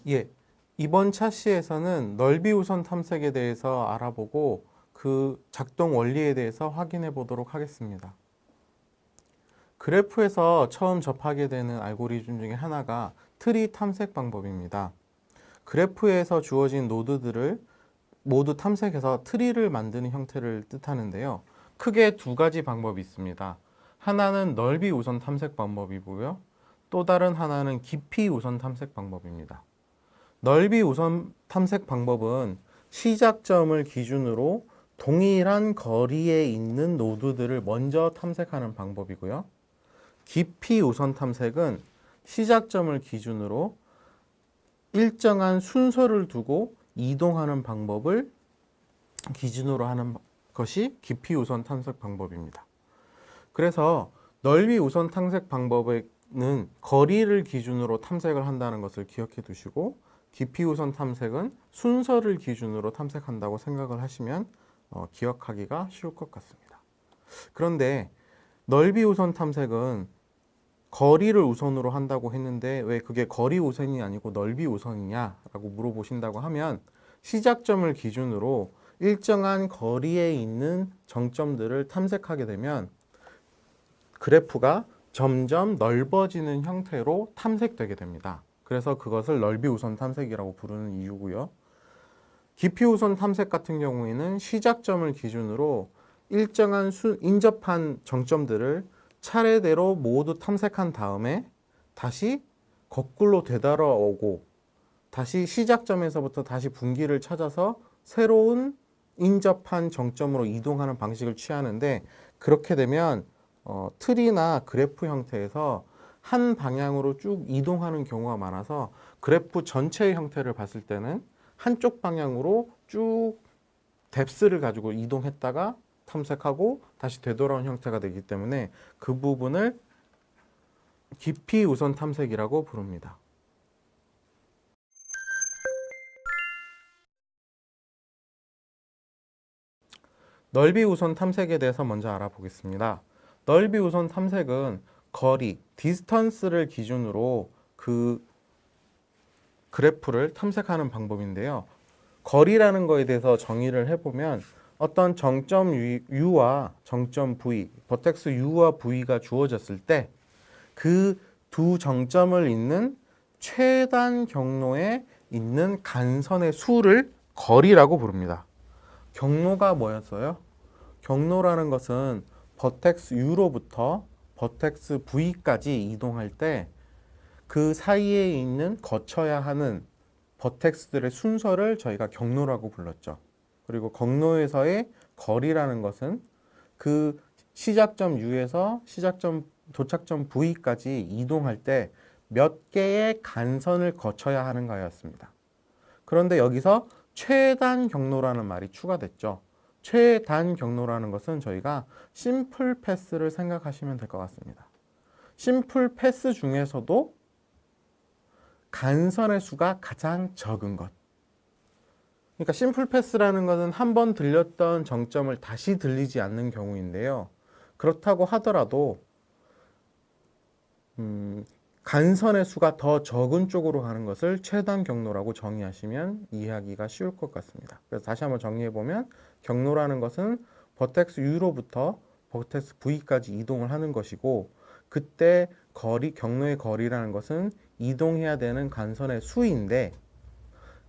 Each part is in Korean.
예, 이번 차시에서는 넓이 우선 탐색에 대해서 알아보고 그 작동 원리에 대해서 확인해 보도록 하겠습니다. 그래프에서 처음 접하게 되는 알고리즘 중에 하나가 트리 탐색 방법입니다. 그래프에서 주어진 노드들을 모두 탐색해서 트리를 만드는 형태를 뜻하는데요. 크게 두 가지 방법이 있습니다. 하나는 넓이 우선 탐색 방법이고요. 또 다른 하나는 깊이 우선 탐색 방법입니다. 넓이 우선 탐색 방법은 시작점을 기준으로 동일한 거리에 있는 노드들을 먼저 탐색하는 방법이고요. 깊이 우선 탐색은 시작점을 기준으로 일정한 순서를 두고 이동하는 방법을 기준으로 하는 것이 깊이 우선 탐색 방법입니다. 그래서 넓이 우선 탐색 방법에는 거리를 기준으로 탐색을 한다는 것을 기억해 두시고, 깊이 우선 탐색은 순서를 기준으로 탐색한다고 생각을 하시면 기억하기가 쉬울 것 같습니다. 그런데 넓이 우선 탐색은 거리를 우선으로 한다고 했는데 왜 그게 거리 우선이 아니고 넓이 우선이냐라고 물어보신다고 하면, 시작점을 기준으로 일정한 거리에 있는 정점들을 탐색하게 되면 그래프가 점점 넓어지는 형태로 탐색되게 됩니다. 그래서 그것을 넓이 우선 탐색이라고 부르는 이유고요. 깊이 우선 탐색 같은 경우에는 시작점을 기준으로 일정한 인접한 정점들을 차례대로 모두 탐색한 다음에 다시 거꾸로 되돌아오고 다시 시작점에서부터 다시 분기를 찾아서 새로운 인접한 정점으로 이동하는 방식을 취하는데, 그렇게 되면 트리나 그래프 형태에서 한 방향으로 쭉 이동하는 경우가 많아서 그래프 전체의 형태를 봤을 때는 한쪽 방향으로 쭉 뎁스를 가지고 이동했다가 탐색하고 다시 되돌아온 형태가 되기 때문에 그 부분을 깊이 우선 탐색이라고 부릅니다. 넓이 우선 탐색에 대해서 먼저 알아보겠습니다. 넓이 우선 탐색은 거리, 디스턴스를 기준으로 그 그래프를 탐색하는 방법인데요. 거리라는 거에 대해서 정의를 해보면 어떤 정점 U와 정점 V, 버텍스 U와 V가 주어졌을 때 그 두 정점을 잇는 최단 경로에 있는 간선의 수를 거리라고 부릅니다. 경로가 뭐였어요? 경로라는 것은 버텍스 U로부터 버텍스 V까지 이동할 때 그 사이에 있는 거쳐야 하는 버텍스들의 순서를 저희가 경로라고 불렀죠. 그리고 경로에서의 거리라는 것은 그 시작점 U에서 도착점 V까지 이동할 때 몇 개의 간선을 거쳐야 하는 거였습니다. 그런데 여기서 최단 경로라는 말이 추가됐죠. 최단 경로라는 것은 저희가 심플 패스를 생각하시면 될 것 같습니다. 심플 패스 중에서도 간선의 수가 가장 적은 것. 그러니까 심플 패스라는 것은 한 번 들렸던 정점을 다시 들리지 않는 경우인데요. 그렇다고 하더라도 간선의 수가 더 적은 쪽으로 가는 것을 최단 경로라고 정의하시면 이해하기가 쉬울 것 같습니다. 그래서 다시 한번 정리해보면, 경로라는 것은 버텍스 U로부터 버텍스 V까지 이동을 하는 것이고, 그때 경로의 거리라는 것은 이동해야 되는 간선의 수인데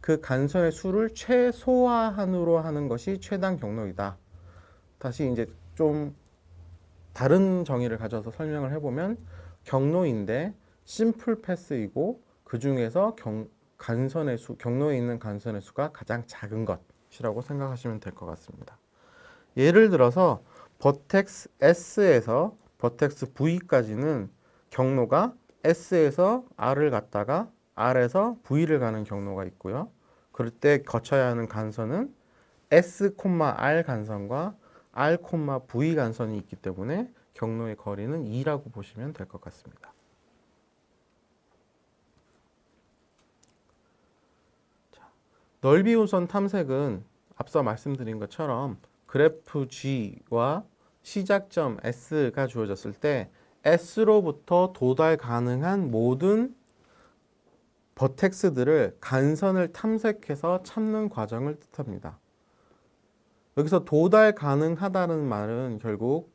그 간선의 수를 최소화한으로 하는 것이 최단 경로이다. 다시 이제 좀 다른 정의를 가져서 설명을 해보면, 경로인데 심플 패스이고 그 중에서 경로에 있는 간선의 수가 가장 작은 것이라고 생각하시면 될 것 같습니다. 예를 들어서 버텍스 S에서 버텍스 V까지는 경로가 S에서 R을 갔다가 R에서 V를 가는 경로가 있고요. 그럴 때 거쳐야 하는 간선은 S, R 간선과 R, V 간선이 있기 때문에 경로의 거리는 2라고 보시면 될 것 같습니다. 넓이 우선 탐색은 앞서 말씀드린 것처럼 그래프 G와 시작점 S가 주어졌을 때 S로부터 도달 가능한 모든 버텍스들을 간선을 탐색해서 찾는 과정을 뜻합니다. 여기서 도달 가능하다는 말은 결국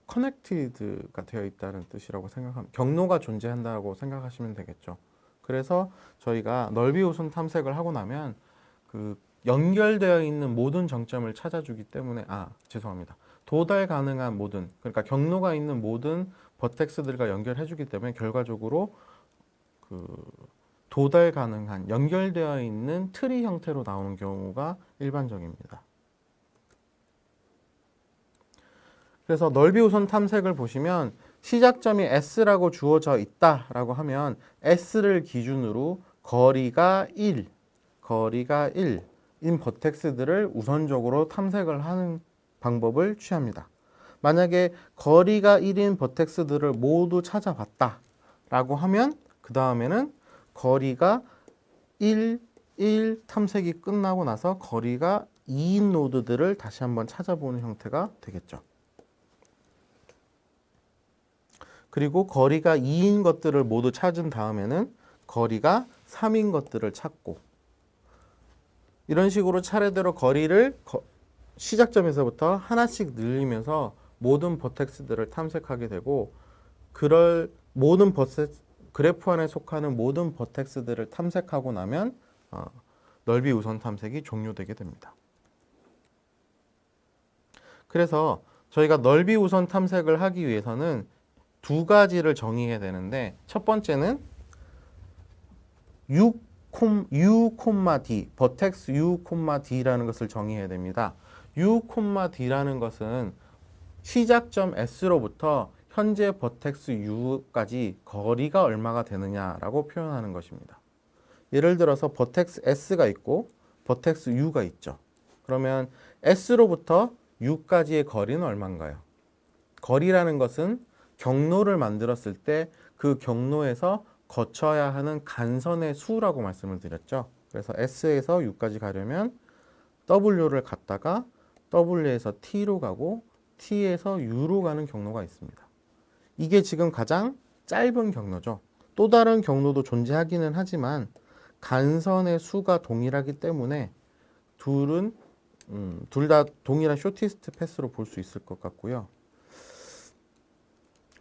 커넥티드가 되어 있다는 뜻이라고 생각합니다. 경로가 존재한다고 생각하시면 되겠죠. 그래서 저희가 넓이 우선 탐색을 하고 나면 그 연결되어 있는 모든 정점을 찾아주기 때문에 죄송합니다. 도달 가능한 모든, 그러니까 경로가 있는 모든 버텍스들과 연결해 주기 때문에 결과적으로 그 도달 가능한 연결되어 있는 트리 형태로 나오는 경우가 일반적입니다. 그래서 넓이 우선 탐색을 보시면 시작점이 S라고 주어져 있다라고 하면 S를 기준으로 거리가 1인 버텍스들을 우선적으로 탐색을 하는 방법을 취합니다. 만약에 거리가 1인 버텍스들을 모두 찾아봤다 라고 하면 그 다음에는 거리가 1 탐색이 끝나고 나서 거리가 2인 노드들을 다시 한번 찾아보는 형태가 되겠죠. 그리고 거리가 2인 것들을 모두 찾은 다음에는 거리가 3인 것들을 찾고, 이런 식으로 차례대로 거리를 시작점에서부터 하나씩 늘리면서 모든 버텍스들을 탐색하게 되고, 그럴 모든 그래프 안에 속하는 모든 버텍스들을 탐색하고 나면 넓이 우선 탐색이 종료되게 됩니다. 그래서 저희가 넓이 우선 탐색을 하기 위해서는 두 가지를 정의해야 되는데, 첫 번째는 U, D, 버텍스 U, D라는 것을 정의해야 됩니다. U, D라는 것은 시작점 S로부터 현재 버텍스 U까지 거리가 얼마가 되느냐라고 표현하는 것입니다. 예를 들어서 버텍스 S가 있고 버텍스 U가 있죠. 그러면 S로부터 U까지의 거리는 얼마인가요? 거리라는 것은 경로를 만들었을 때 그 경로에서 거쳐야 하는 간선의 수라고 말씀을 드렸죠. 그래서 S에서 U까지 가려면 W를 갔다가 W에서 T로 가고 T에서 U로 가는 경로가 있습니다. 이게 지금 가장 짧은 경로죠. 또 다른 경로도 존재하기는 하지만 간선의 수가 동일하기 때문에 둘 다 동일한 쇼티스트 패스로 볼 수 있을 것 같고요.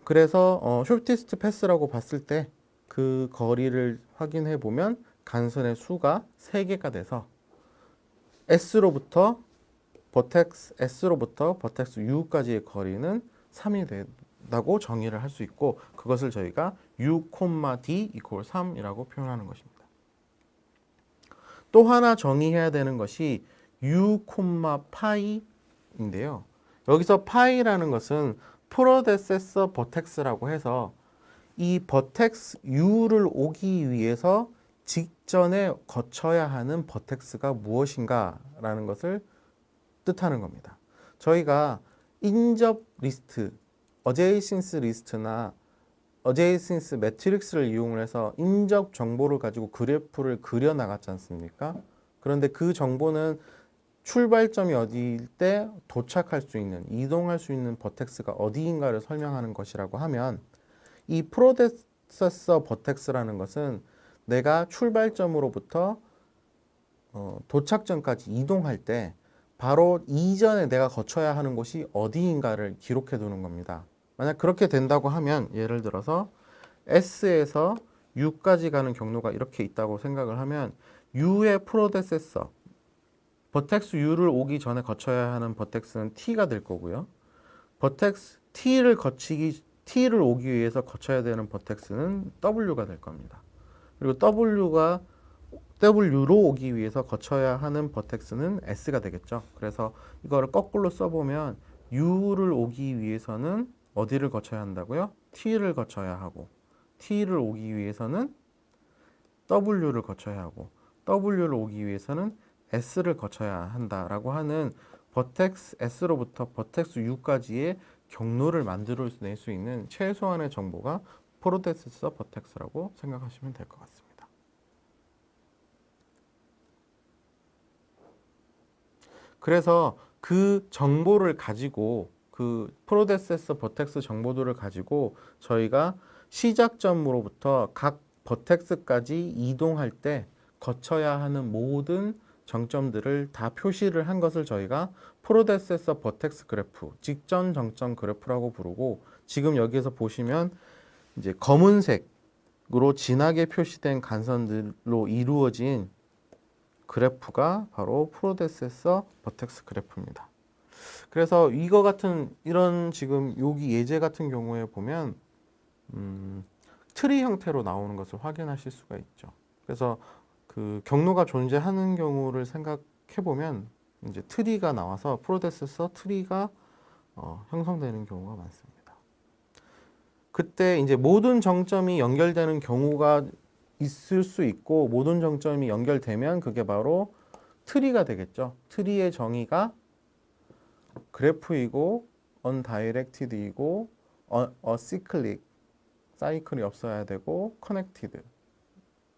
그래서 쇼티스트 패스라고 봤을 때 그 거리를 확인해 보면 간선의 수가 3개가 돼서 S로부터 버텍스 U까지의 거리는 3이 된다고 정의를 할 수 있고, 그것을 저희가 U, D = 3이라고 표현하는 것입니다. 또 하나 정의해야 되는 것이 U, 파이인데요. 여기서 파이라는 것은 프로데세서 버텍스라고 해서 이 버텍스 U를 오기 위해서 직전에 거쳐야 하는 버텍스가 무엇인가 라는 것을 뜻하는 겁니다. 저희가 인접 리스트, 어제이신스 리스트나 어제이신스 매트릭스를 이용을 해서 인접 정보를 가지고 그래프를 그려 나갔지 않습니까? 그런데 그 정보는 출발점이 어디일 때 도착할 수 있는, 이동할 수 있는 버텍스가 어디인가를 설명하는 것이라고 하면, 이 프로데세서 버텍스라는 것은 내가 출발점으로부터 도착점까지 이동할 때 바로 이전에 내가 거쳐야 하는 곳이 어디인가를 기록해 두는 겁니다. 만약 그렇게 된다고 하면, 예를 들어서 S에서 U까지 가는 경로가 이렇게 있다고 생각을 하면 U의 프로데세서, 버텍스 U를 오기 전에 거쳐야 하는 버텍스는 T가 될 거고요. 버텍스 T를 오기 위해서 거쳐야 되는 버텍스는 W가 될 겁니다. 그리고 W로 오기 위해서 거쳐야 하는 버텍스는 S가 되겠죠. 그래서 이거를 거꾸로 써보면 U를 오기 위해서는 어디를 거쳐야 한다고요? T를 거쳐야 하고, T를 오기 위해서는 W를 거쳐야 하고, W를 오기 위해서는 S를 거쳐야 한다라고 하는 버텍스 S로부터 버텍스 U까지의 경로를 만들어낼 수 있는 최소한의 정보가 프로데세서 버텍스라고 생각하시면 될 것 같습니다. 그래서 그 정보를 가지고 그 프로데세서 버텍스 정보들을 가지고 저희가 시작점으로부터 각 버텍스까지 이동할 때 거쳐야 하는 모든 정점들을 다 표시를 한 것을 저희가 프로데세서 버텍스 그래프, 직전 정점 그래프라고 부르고, 지금 여기에서 보시면 이제 검은색으로 진하게 표시된 간선들로 이루어진 그래프가 바로 프로데세서 버텍스 그래프입니다. 그래서 이거 같은 이런 지금 여기 예제 같은 경우에 보면 트리 형태로 나오는 것을 확인하실 수가 있죠. 그래서 그 경로가 존재하는 경우를 생각해 보면 이제 트리가 나와서 프로데세서 트리가 형성되는 경우가 많습니다. 그때 이제 모든 정점이 연결되는 경우가 있을 수 있고, 모든 정점이 연결되면 그게 바로 트리가 되겠죠. 트리의 정의가 그래프이고 undirected이고 acyclic, 사이클이 없어야 되고 connected.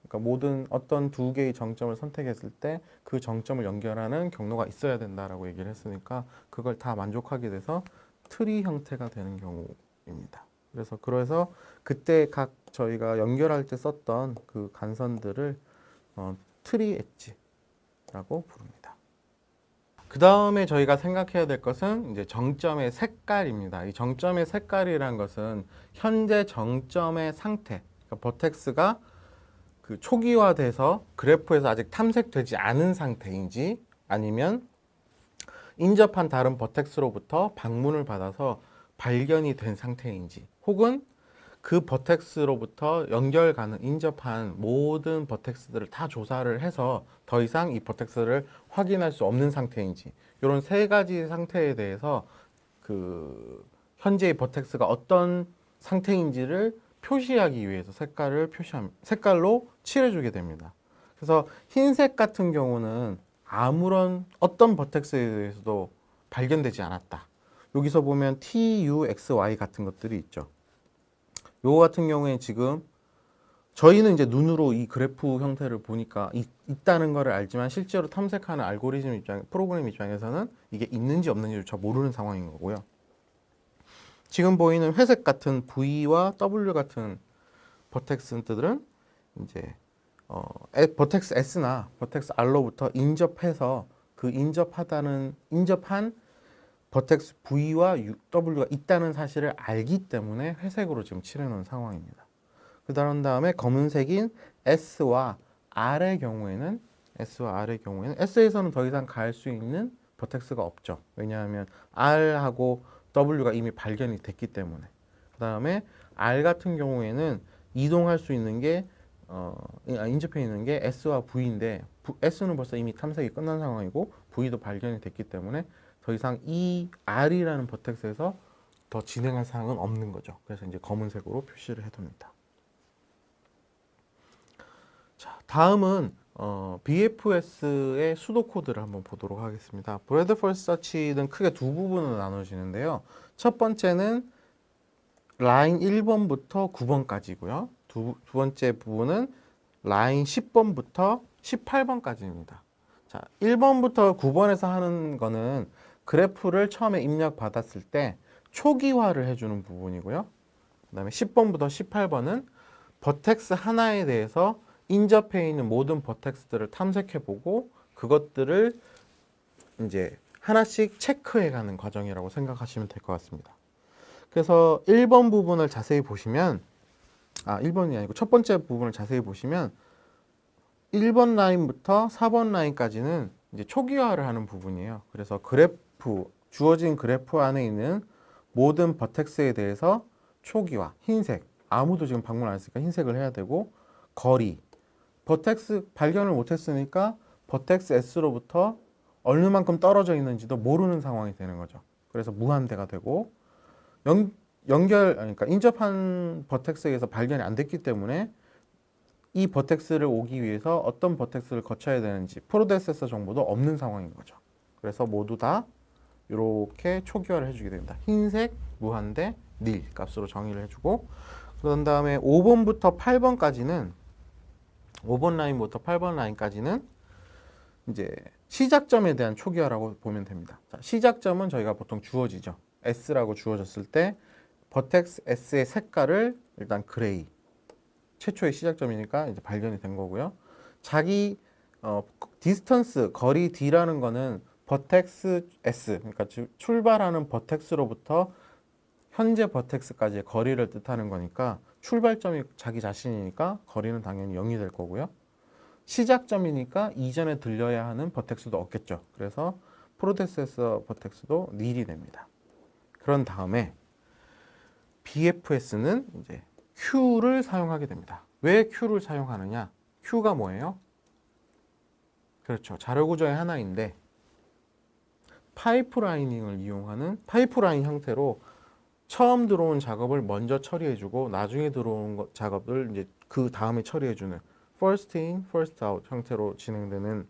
그러니까 모든 어떤 두 개의 정점을 선택했을 때 그 정점을 연결하는 경로가 있어야 된다라고 얘기를 했으니까 그걸 다 만족하게 돼서 트리 형태가 되는 경우입니다. 그래서 그때 각 저희가 연결할 때 썼던 그 간선들을 트리 엣지라고 부릅니다. 그 다음에 저희가 생각해야 될 것은 이제 정점의 색깔입니다. 이 정점의 색깔이란 것은 현재 정점의 상태, 그러니까 버텍스가 그 초기화돼서 그래프에서 아직 탐색되지 않은 상태인지, 아니면 인접한 다른 버텍스로부터 방문을 받아서 발견이 된 상태인지, 혹은 그 버텍스로부터 연결 가능, 인접한 모든 버텍스들을 다 조사를 해서 더 이상 이 버텍스를 확인할 수 없는 상태인지, 이런 세 가지 상태에 대해서 그 현재의 버텍스가 어떤 상태인지를 표시하기 위해서 색깔로 칠해주게 됩니다. 그래서 흰색 같은 경우는 아무런 어떤 버텍스에 대해서도 발견되지 않았다. 여기서 보면 T, U, X, Y 같은 것들이 있죠. 요거 같은 경우에 지금 저희는 이제 눈으로 이 그래프 형태를 보니까 있다는 것을 알지만, 실제로 탐색하는 알고리즘 입장, 프로그램 입장에서는 이게 있는지 없는지조차 모르는 상황인 거고요. 지금 보이는 회색 같은 V와 W 같은 버텍스들은 이제 버텍스 S나 버텍스 R로부터 인접해서 그 인접한 버텍스 V와 W가 있다는 사실을 알기 때문에 회색으로 지금 칠해놓은 상황입니다. 그런 다음에 검은색인 S와 R의 경우에는 S에서는 더 이상 갈 수 있는 버텍스가 없죠. 왜냐하면 R하고 W가 이미 발견이 됐기 때문에. 그 다음에 R 같은 경우에는 이동할 수 있는 게 인접해 있는 게 S와 V인데, S는 벌써 이미 탐색이 끝난 상황이고 V도 발견이 됐기 때문에 더 이상 이 R이라는 버텍스에서 더 진행할 사항은 없는 거죠. 그래서 이제 검은색으로 표시를 해둡니다. 자, 다음은 BFS의 수도 코드를 한번 보도록 하겠습니다. 브레드 퍼스트 서치는 크게 두 부분으로 나눠지는데요. 첫 번째는 라인 1번부터 9번까지고요. 두 번째 부분은 라인 10번부터 18번까지입니다. 자, 1번부터 9번에서 하는 거는 그래프를 처음에 입력받았을 때 초기화를 해주는 부분이고요. 그 다음에 10번부터 18번은 버텍스 하나에 대해서 인접해 있는 모든 버텍스들을 탐색해보고 그것들을 이제 하나씩 체크해가는 과정이라고 생각하시면 될 것 같습니다. 그래서 1번 부분을 자세히 보시면, 1번이 아니고 첫 번째 부분을 자세히 보시면 1번 라인부터 4번 라인까지는 이제 초기화를 하는 부분이에요. 그래서 주어진 그래프 안에 있는 모든 버텍스에 대해서 초기화, 흰색, 아무도 지금 방문 안 했으니까 흰색을 해야 되고, 거리, 버텍스 발견을 못했으니까 버텍스 S로부터 얼마만큼 떨어져 있는지도 모르는 상황이 되는 거죠. 그래서 무한대가 되고, 그러니까 인접한 버텍스에서 발견이 안 됐기 때문에 이 버텍스를 오기 위해서 어떤 버텍스를 거쳐야 되는지 프로데세서 정보도 없는 상황인 거죠. 그래서 모두 다 이렇게 초기화를 해주게 됩니다. 흰색, 무한대, 닐 값으로 정의를 해주고, 그런 다음에 5번부터 8번까지는 5번 라인부터 8번 라인까지는 이제 시작점에 대한 초기화라고 보면 됩니다. 자, 시작점은 저희가 보통 주어지죠. S라고 주어졌을 때 버텍스 S의 색깔을 일단 그레이, 최초의 시작점이니까 이제 발견이 된 거고요. 자기 디스턴스, 거리 D라는 거는 버텍스 S, 그러니까 출발하는 버텍스로부터 현재 버텍스까지의 거리를 뜻하는 거니까 출발점이 자기 자신이니까 거리는 당연히 0이 될 거고요. 시작점이니까 이전에 들려야 하는 버텍스도 없겠죠. 그래서 프로세서 버텍스도 닐이 됩니다. 그런 다음에 BFS는 이제 Q를 사용하게 됩니다. 왜 Q를 사용하느냐? Q가 뭐예요? 그렇죠. 자료 구조의 하나인데 파이프라이닝을 이용하는 파이프라인 형태로 처음 들어온 작업을 먼저 처리해주고 나중에 들어온 작업을 이제 그 다음에 처리해주는 first in, first out 형태로 진행되는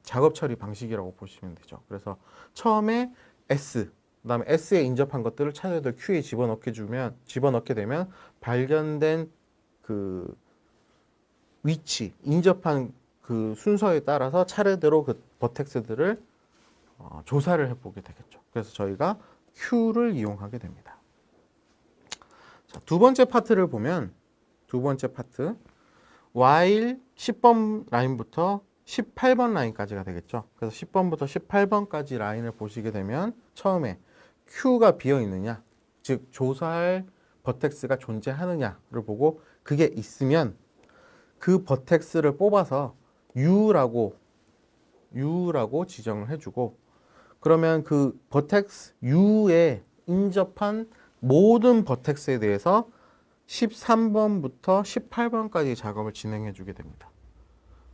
작업 처리 방식이라고 보시면 되죠. 그래서 처음에 S, 그다음에 S에 인접한 것들을 차례대로 Q에 집어넣게 되면 발견된 그 위치, 인접한 그 순서에 따라서 차례대로 그 버텍스들을 조사를 해보게 되겠죠. 그래서 저희가 Q를 이용하게 됩니다. 자, 두 번째 파트를 보면 두 번째 파트 while 10번 라인부터 18번 라인까지가 되겠죠. 그래서 10번부터 18번까지 라인을 보시게 되면 처음에 Q가 비어 있느냐, 즉 조사할 버텍스가 존재하느냐를 보고 그게 있으면 그 버텍스를 뽑아서 U라고 지정을 해주고 그러면 그 버텍스 U에 인접한 모든 버텍스에 대해서 13번부터 18번까지 작업을 진행해 주게 됩니다.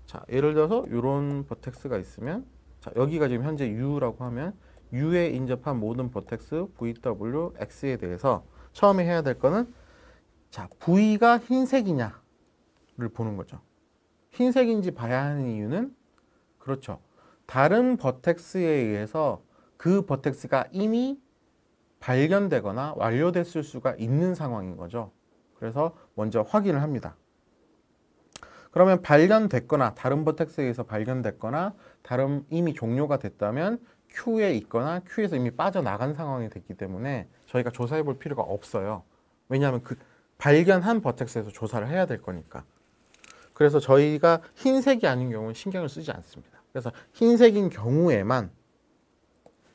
자, 예를 들어서 이런 버텍스가 있으면 자, 여기가 지금 현재 U라고 하면 U에 인접한 모든 버텍스 VW, X에 대해서 처음에 해야 될 거는 자, V가 흰색이냐를 보는 거죠. 흰색인지 봐야 하는 이유는 그렇죠. 다른 버텍스에 의해서 그 버텍스가 이미 발견되거나 완료됐을 수가 있는 상황인 거죠. 그래서 먼저 확인을 합니다. 그러면 발견됐거나 다른 버텍스에 의해서 발견됐거나 다른 이미 종료가 됐다면 Q에 있거나 Q에서 이미 빠져나간 상황이 됐기 때문에 저희가 조사해 볼 필요가 없어요. 왜냐하면 그 발견한 버텍스에서 조사를 해야 될 거니까. 그래서 저희가 흰색이 아닌 경우는 신경을 쓰지 않습니다. 그래서 흰색인 경우에만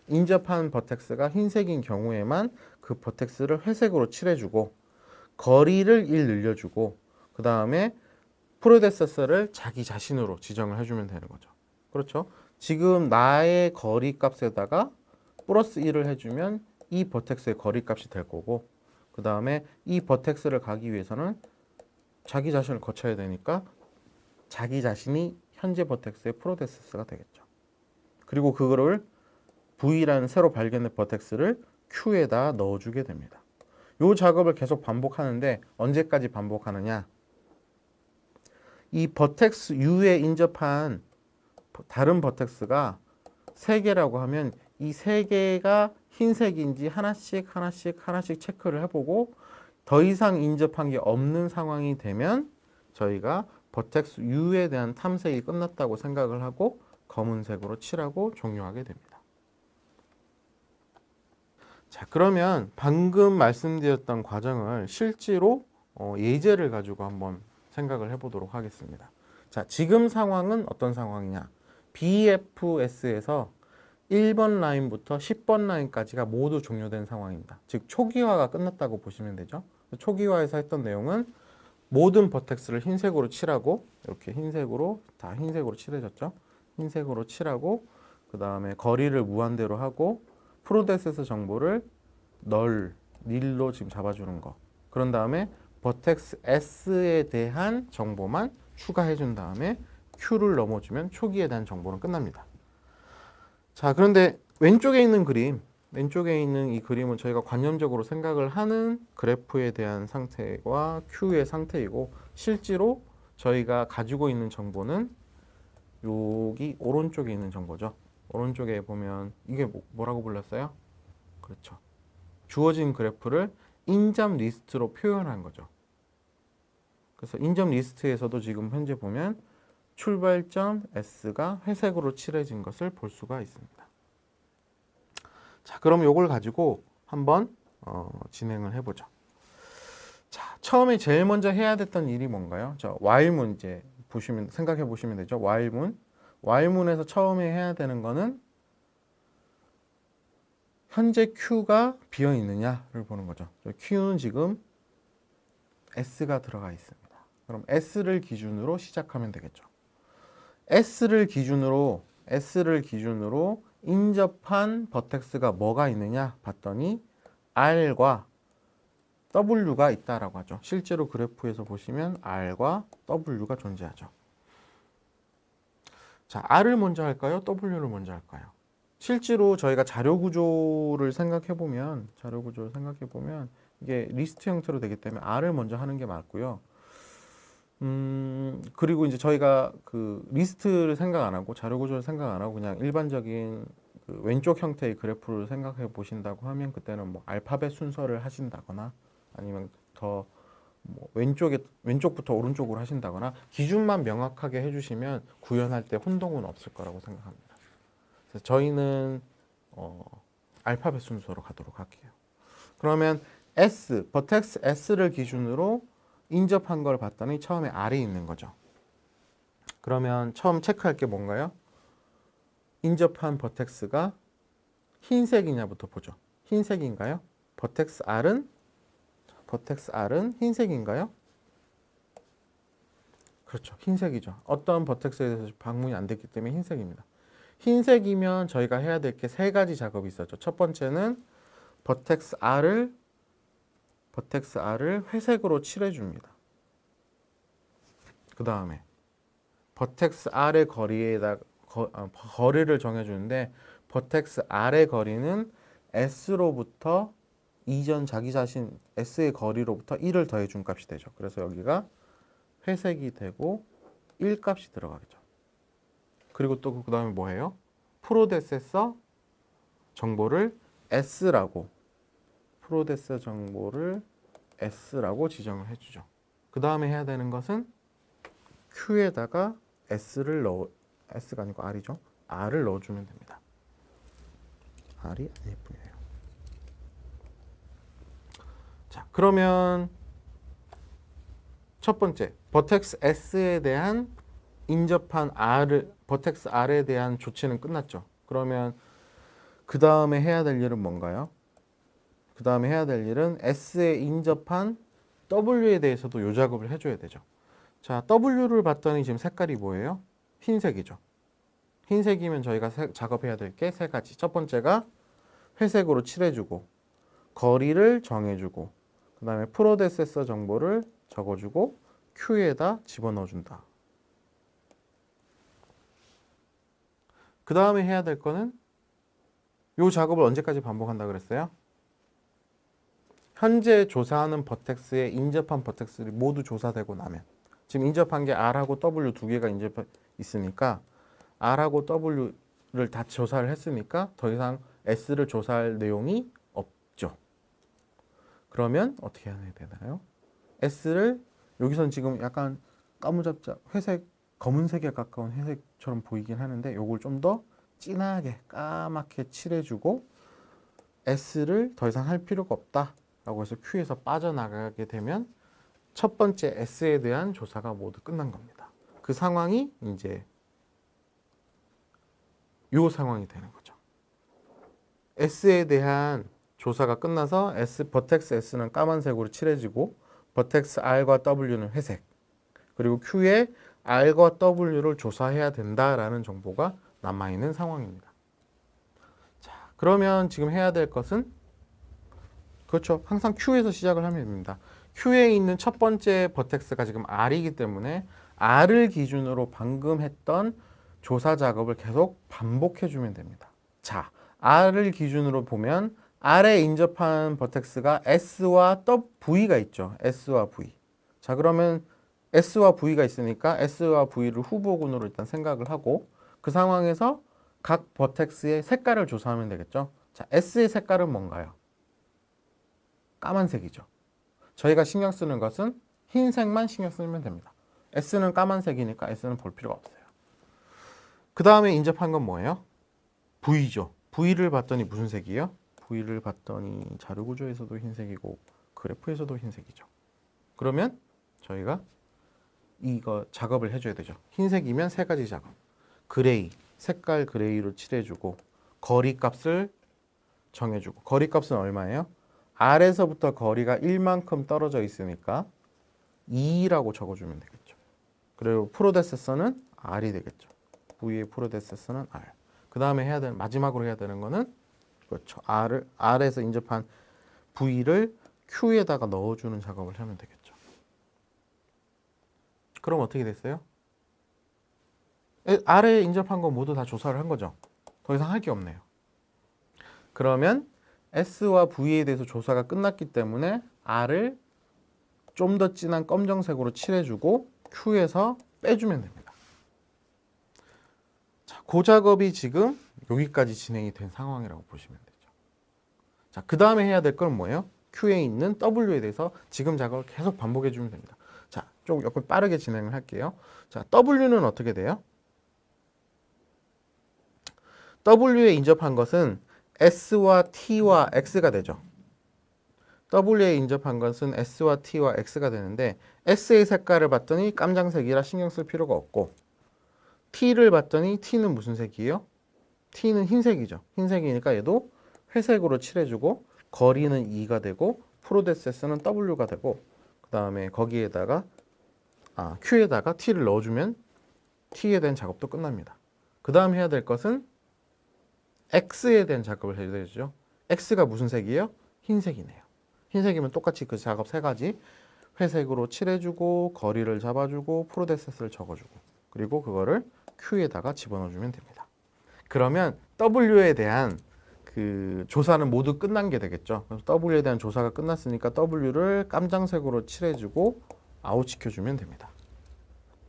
인접한 버텍스가 흰색인 경우에만 그 버텍스를 회색으로 칠해주고 거리를 1 늘려주고 그 다음에 프로세서를 자기 자신으로 지정을 해주면 되는 거죠. 그렇죠? 지금 나의 거리 값에다가 플러스 1을 해주면 이 버텍스의 거리 값이 될 거고 그 다음에 이 버텍스를 가기 위해서는 자기 자신을 거쳐야 되니까 자기 자신이 현재 버텍스의 프로세서가 되겠죠. 그리고 그거를 V라는 새로 발견된 버텍스를 Q에다 넣어주게 됩니다. 이 작업을 계속 반복하는데 언제까지 반복하느냐? 이 버텍스 U에 인접한 다른 버텍스가 3개라고 하면 이 3개가 흰색인지 하나씩 체크를 해보고 더 이상 인접한 게 없는 상황이 되면 저희가 버텍스 U에 대한 탐색이 끝났다고 생각을 하고 검은색으로 칠하고 종료하게 됩니다. 자, 그러면 방금 말씀드렸던 과정을 실제로 예제를 가지고 한번 생각을 해보도록 하겠습니다. 자, 지금 상황은 어떤 상황이냐? BFS에서 1번 라인부터 10번 라인까지가 모두 종료된 상황입니다. 즉 초기화가 끝났다고 보시면 되죠. 초기화에서 했던 내용은 모든 버텍스를 흰색으로 칠하고 이렇게 흰색으로 다 흰색으로 칠해졌죠. 흰색으로 칠하고 그 다음에 거리를 무한대로 하고 프로세서 정보를 닐로 지금 잡아주는 거. 그런 다음에 버텍스 S에 대한 정보만 추가해 준 다음에 Q를 넘어주면 초기에 대한 정보는 끝납니다. 자, 그런데 왼쪽에 있는 이 그림은 저희가 관념적으로 생각을 하는 그래프에 대한 상태와 Q의 상태이고 실제로 저희가 가지고 있는 정보는 여기 오른쪽에 있는 정보죠. 오른쪽에 보면 이게 뭐라고 불렀어요? 그렇죠. 주어진 그래프를 인접 리스트로 표현한 거죠. 그래서 인접 리스트에서도 지금 현재 보면 출발점 S가 회색으로 칠해진 것을 볼 수가 있습니다. 자, 그럼 이걸 가지고 한번 진행을 해보죠. 자, 처음에 제일 먼저 해야 됐던 일이 뭔가요? 저 while문 이제 생각해 보시면 되죠. while문에서 처음에 해야 되는 거는 현재 Q가 비어 있느냐를 보는 거죠. Q는 지금 S가 들어가 있습니다. 그럼 S를 기준으로 시작하면 되겠죠. S를 기준으로 인접한 버텍스가 뭐가 있느냐 봤더니 R과 W가 있다라고 하죠. 실제로 그래프에서 보시면 R과 W가 존재하죠. 자, R을 먼저 할까요? W를 먼저 할까요? 실제로 저희가 자료 구조를 생각해 보면 이게 리스트 형태로 되기 때문에 R을 먼저 하는 게 맞고요. 그리고 이제 저희가 그 리스트를 생각 안 하고 자료 구조를 생각 안 하고 그냥 일반적인 그 왼쪽 형태의 그래프를 생각해 보신다고 하면 그때는 뭐 알파벳 순서를 하신다거나 아니면 더 뭐 왼쪽부터 오른쪽으로 하신다거나 기준만 명확하게 해주시면 구현할 때 혼동은 없을 거라고 생각합니다. 그래서 저희는 알파벳 순서로 가도록 할게요. 그러면 버텍스 S를 기준으로 인접한 걸 봤더니 처음에 R이 있는 거죠. 그러면 처음 체크할 게 뭔가요? 인접한 버텍스가 흰색이냐부터 보죠. 흰색인가요? 버텍스 R은 흰색인가요? 그렇죠. 흰색이죠. 어떤 버텍스에 대해서 방문이 안 됐기 때문에 흰색입니다. 흰색이면 저희가 해야 될 게 세 가지 작업이 있었죠. 첫 번째는 버텍스 R을 회색으로 칠해줍니다. 그 다음에 버텍스 R의 거리를 정해주는데 버텍스 R의 거리는 S로부터 이전 자기 자신 S의 거리로부터 1을 더해준 값이 되죠. 그래서 여기가 회색이 되고 1 값이 들어가겠죠. 그리고 또 그 다음에 뭐예요? 프로데세서 정보를 S라고 지정을 해주죠. 그 다음에 해야 되는 것은 Q에다가 S가 아니고 R이죠. R을 넣어주면 됩니다. R이 안 예쁘네요. 자, 그러면 첫 번째 버텍스 S에 대한 인접한 버텍스 R에 대한 조치는 끝났죠. 그러면 그 다음에 해야 될 일은 뭔가요? 그 다음에 해야 될 일은 S에 인접한 W에 대해서도 요 작업을 해줘야 되죠. 자, W를 봤더니 지금 색깔이 뭐예요? 흰색이죠. 흰색이면 저희가 작업해야 될 게 세 가지. 첫 번째가 회색으로 칠해주고 거리를 정해주고 그 다음에 프로데세서 정보를 적어주고 Q에다 집어넣어준다. 그 다음에 해야 될 거는 이 작업을 언제까지 반복한다 그랬어요? 현재 조사하는 버텍스에 인접한 버텍스들이 모두 조사되고 나면 지금 인접한 게 R하고 W 두 개가 인접해 있으니까 R하고 W를 다 조사를 했으니까 더 이상 S를 조사할 내용이 없죠. 그러면 어떻게 해야 되나요? S를 여기선 지금 약간 까무잡잡 회색, 검은색에 가까운 회색처럼 보이긴 하는데 요걸 좀 더 진하게 까맣게 칠해주고 S를 더 이상 할 필요가 없다라고 해서 Q에서 빠져나가게 되면 첫 번째 S에 대한 조사가 모두 끝난 겁니다. 그 상황이 이제 요 상황이 되는 거죠. S에 대한 조사가 끝나서 버텍스 S는 까만색으로 칠해지고 버텍스 R과 W는 회색 그리고 Q에 R과 W를 조사해야 된다라는 정보가 남아있는 상황입니다. 자, 그러면 지금 해야 될 것은 그렇죠. 항상 Q에서 시작을 하면 됩니다. Q에 있는 첫 번째 버텍스가 지금 R이기 때문에 R을 기준으로 방금 했던 조사 작업을 계속 반복해 주면 됩니다. 자, R을 기준으로 보면 R에 인접한 버텍스가 S와 V가 있죠. S와 V. 자, 그러면 S와 V가 있으니까 S와 V를 후보군으로 일단 생각을 하고 그 상황에서 각 버텍스의 색깔을 조사하면 되겠죠. 자, S의 색깔은 뭔가요? 까만색이죠. 저희가 신경 쓰는 것은 흰색만 신경 쓰면 됩니다. S는 까만색이니까 S는 볼 필요가 없어요. 그 다음에 인접한 건 뭐예요? V죠. V를 봤더니 무슨 색이에요? V를 봤더니 자료 구조에서도 흰색이고 그래프에서도 흰색이죠. 그러면 저희가 이거 작업을 해줘야 되죠. 흰색이면 세 가지 작업. 그레이, 색깔 그레이로 칠해주고 거리 값을 정해주고 거리 값은 얼마예요? R에서부터 거리가 1만큼 떨어져 있으니까 2라고 적어주면 되겠죠. 그리고 프로데세서는 R이 되겠죠. V의 프로데세서는 R. 그 다음에 해야 되는 마지막으로 해야 되는 거는 그렇죠. R에서 인접한 V를 Q에다가 넣어주는 작업을 하면 되겠죠. 그럼 어떻게 됐어요? R에 인접한 거 모두 다 조사를 한 거죠. 더 이상 할 게 없네요. 그러면 S와 V에 대해서 조사가 끝났기 때문에 R을 좀 더 진한 검정색으로 칠해주고 Q에서 빼주면 됩니다. 자, 그 작업이 지금 여기까지 진행이 된 상황이라고 보시면 되죠. 자, 그 다음에 해야 될 건 뭐예요? Q에 있는 W에 대해서 지금 작업을 계속 반복해 주면 됩니다. 자, 좀 약간 빠르게 진행을 할게요. 자, W는 어떻게 돼요? W에 인접한 것은 S와 T와 X가 되죠. W에 인접한 것은 S와 T와 X가 되는데 S의 색깔을 봤더니 깜장색이라 신경 쓸 필요가 없고 T를 봤더니 T는 무슨 색이에요? T는 흰색이죠. 흰색이니까 얘도 회색으로 칠해주고 거리는 2가 되고 프로데세스는 W가 되고 그 다음에 거기에다가 Q에다가 T를 넣어주면 T에 대한 작업도 끝납니다. 그 다음 해야 될 것은 X에 대한 작업을 해야 되죠. X가 무슨 색이에요? 흰색이네요. 흰색이면 똑같이 그 작업 세 가지 회색으로 칠해주고 거리를 잡아주고 프로데세스를 적어주고 그리고 그거를 Q에다가 집어넣어주면 됩니다. 그러면 W에 대한 그 조사는 모두 끝난 게 되겠죠. 그래서 W에 대한 조사가 끝났으니까 W를 깜장색으로 칠해주고 아웃시켜주면 됩니다.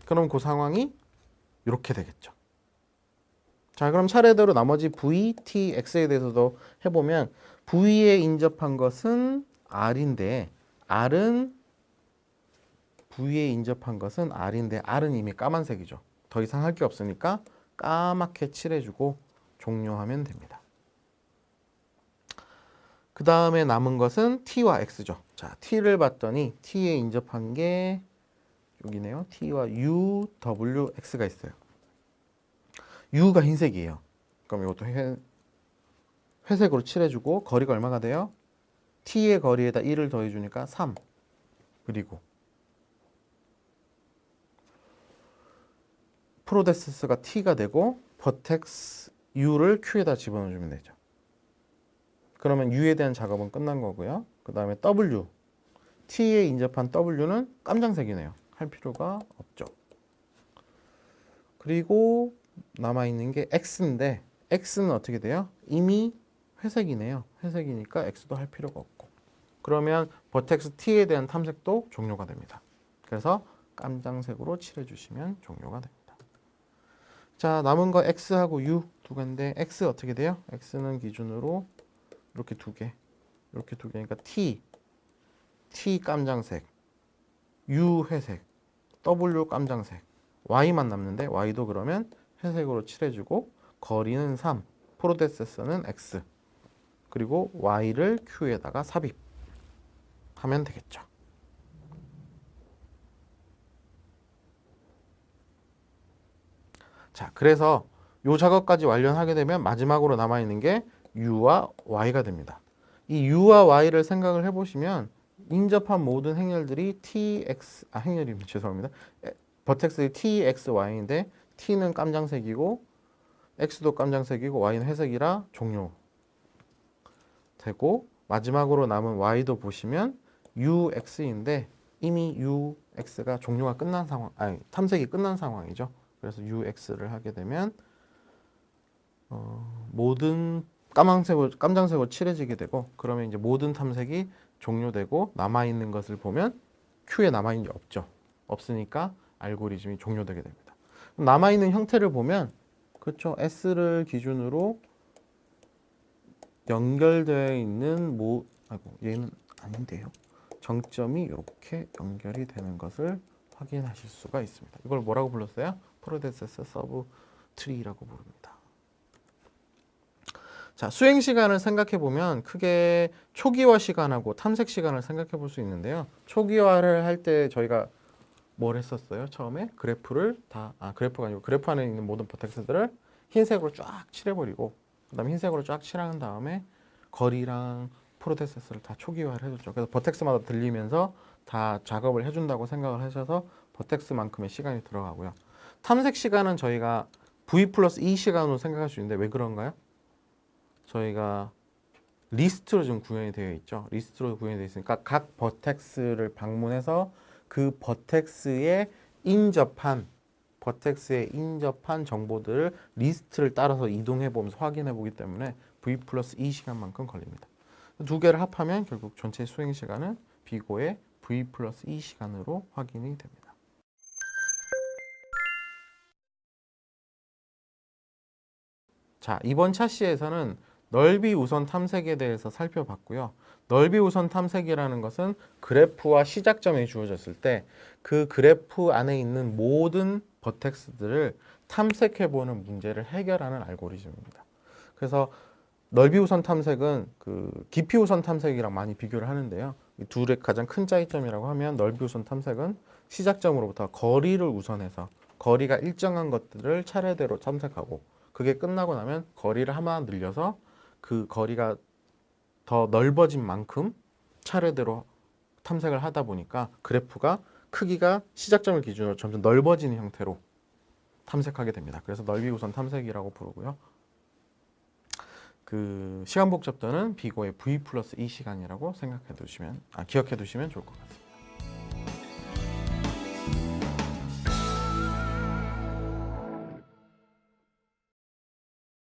그럼 그 상황이 이렇게 되겠죠. 자, 그럼 차례대로 나머지 V, T, X에 대해서도 해보면 V에 인접한 것은 R인데 V에 인접한 것은 R인데 R은 이미 까만색이죠. 더 이상 할 게 없으니까 까맣게 칠해주고 종료하면 됩니다. 그 다음에 남은 것은 T와 X죠. 자, T를 봤더니 T에 인접한 게 여기네요. T와 U, W, X가 있어요. U가 흰색이에요. 그럼 이것도 회색으로 칠해주고 거리가 얼마가 돼요? T의 거리에다 1을 더해주니까 3. 그리고 프로데세스가 T가 되고 버텍스 U를 Q에다 집어넣어주면 되죠. 그러면 U에 대한 작업은 끝난 거고요. 그 다음에 W, T에 인접한 W는 깜장색이네요. 할 필요가 없죠. 그리고 남아있는 게 X인데 X는 어떻게 돼요? 이미 회색이네요. 회색이니까 X도 할 필요가 없고 그러면 버텍스 T에 대한 탐색도 종료가 됩니다. 그래서 깜장색으로 칠해주시면 종료가 됩니다. 자, 남은 거 X하고 U 두 개인데 X 어떻게 돼요? X는 기준으로 이렇게 두 개, 이렇게 두 개니까 T 깜장색, U 회색, W 깜장색, Y만 남는데 Y도 그러면 회색으로 칠해주고 거리는 3, 프로데세서는 X, 그리고 Y를 Q에다가 삽입하면 되겠죠. 자, 그래서 이 작업까지 완료하게 되면 마지막으로 남아있는 게 U와 Y가 됩니다. 이 U와 Y를 생각을 해보시면 인접한 모든 행렬들이 행렬이 죄송합니다. 버텍스의 T, X, Y인데 T는 깜장색이고 X도 깜장색이고 Y는 회색이라 종료되고 마지막으로 남은 Y도 보시면 UX인데 이미 UX가 종료가 끝난 상황, 탐색이 끝난 상황이죠. 그래서 UX를 하게 되면 모든 깜장색으로 칠해지게 되고 그러면 이제 모든 탐색이 종료되고 남아있는 것을 보면 Q에 남아있는 게 없죠. 없으니까 알고리즘이 종료되게 됩니다. 남아있는 형태를 보면 그렇죠. S를 기준으로 연결되어 있는 얘는 아닌데요. 정점이 이렇게 연결이 되는 것을 확인하실 수가 있습니다. 이걸 뭐라고 불렀어요? 프로세스 서브 트리라고 부릅니다. 자, 수행 시간을 생각해 보면 크게 초기화 시간하고 탐색 시간을 생각해 볼 수 있는데요. 초기화를 할 때 저희가 뭘 했었어요? 처음에 그래프를 그래프가 아니고 그래프 안에 있는 모든 버텍스들을 흰색으로 쫙 칠해버리고 그다음에 흰색으로 쫙 칠한 다음에 거리랑 프로세스를 다 초기화를 해줬죠. 그래서 버텍스마다 들리면서 다 작업을 해준다고 생각을 하셔서 버텍스만큼의 시간이 들어가고요. 탐색 시간은 저희가 V 플러스 E 시간으로 생각할 수 있는데 왜 그런가요? 저희가 리스트로 좀 구현이 되어 있죠. 리스트로 구현이 되어 있으니까 각 버텍스를 방문해서 그 버텍스에 인접한 정보들을 리스트를 따라서 이동해 보면서 확인해 보기 때문에 V 플러스 E 시간만큼 걸립니다. 두 개를 합하면 결국 전체 수행 시간은 비고의 V 플러스 E 시간으로 확인이 됩니다. 자, 이번 차시에서는 넓이 우선 탐색에 대해서 살펴봤고요. 넓이 우선 탐색이라는 것은 그래프와 시작점이 주어졌을 때 그 그래프 안에 있는 모든 버텍스들을 탐색해보는 문제를 해결하는 알고리즘입니다. 그래서 넓이 우선 탐색은 그 깊이 우선 탐색이랑 많이 비교를 하는데요. 이 둘의 가장 큰 차이점이라고 하면 넓이 우선 탐색은 시작점으로부터 거리를 우선해서 거리가 일정한 것들을 차례대로 탐색하고 그게 끝나고 나면 거리를 하나 늘려서 그 거리가 더 넓어진 만큼 차례대로 탐색을 하다 보니까 그래프가 크기가 시작점을 기준으로 점점 넓어지는 형태로 탐색하게 됩니다. 그래서 넓이 우선 탐색이라고 부르고요. 그 시간 복잡도는 비고의 V 플러스 E 시간이라고 기억해 두시면 좋을 것 같습니다.